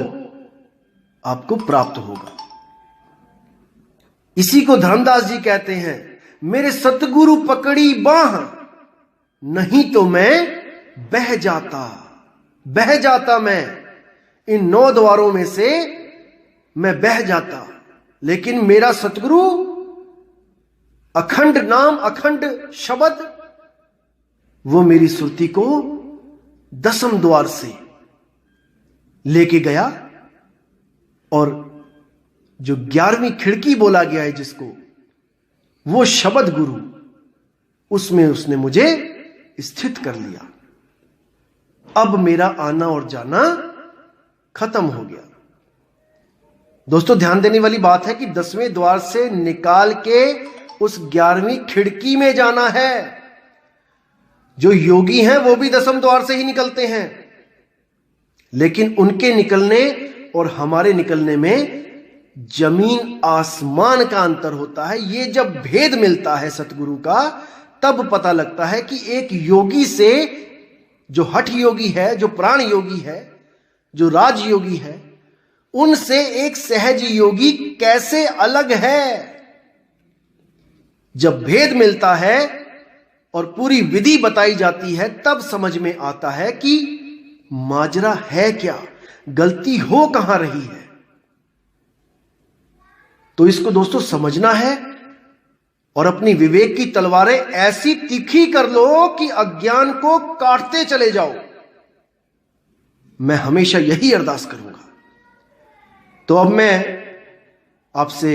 आपको प्राप्त होगा। इसी को धर्मदास जी कहते हैं, मेरे सतगुरु पकड़ी बाह, नहीं तो मैं बह जाता मैं इन 9 द्वारों में से मैं बह जाता। लेकिन मेरा सतगुरु अखंड नाम, अखंड शब्द, वो मेरी सुरती को 10वें द्वार से लेके गया। और जो 11वीं खिड़की बोला गया है जिसको, वो शब्द गुरु, उसमें उसने मुझे स्थित कर लिया। अब मेरा आना और जाना खत्म हो गया। दोस्तों, ध्यान देने वाली बात है कि 10वें द्वार से निकाल के उस 11वीं खिड़की में जाना है। जो योगी हैं वो भी 10वें द्वार से ही निकलते हैं, लेकिन उनके निकलने और हमारे निकलने में जमीन आसमान का अंतर होता है। ये जब भेद मिलता है सतगुरु का, तब पता लगता है कि एक योगी से, जो हठ योगी है, जो प्राण योगी है, जो राज योगी है, उनसे एक सहज योगी कैसे अलग है। जब भेद मिलता है और पूरी विधि बताई जाती है, तब समझ में आता है कि माजरा है क्या, गलती हो कहां रही है। तो इसको दोस्तों समझना है और अपनी विवेक की तलवारें ऐसी तीखी कर लो कि अज्ञान को काटते चले जाओ। मैं हमेशा यही अरदास करूंगा। तो अब मैं आपसे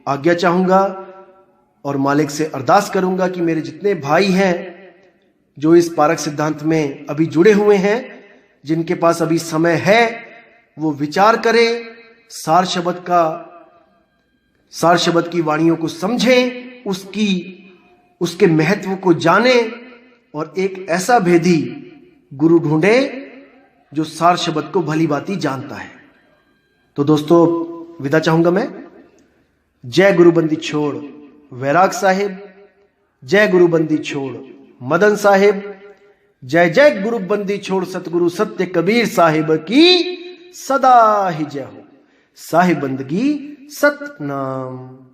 आज्ञा चाहूंगा और मालिक से अरदास करूंगा कि मेरे जितने भाई हैं जो इस पारक सिद्धांत में अभी जुड़े हुए हैं, जिनके पास अभी समय है, वो विचार करें, सार शब्द की वाणियों को समझें, उसके महत्व को जानें और एक ऐसा भेदी गुरु ढूंढें जो सार शब्द को भली भांति जानता है। तो दोस्तों विदा चाहूंगा मैं। जय गुरुबंदी छोड़ वैराग साहिब, जय गुरुबंदी छोड़ मदन साहिब, जय जय गुरुबंदी छोड़ सतगुरु सत्य कबीर साहिब की सदा ही जय हो। साहिब बंदगी सतनाम।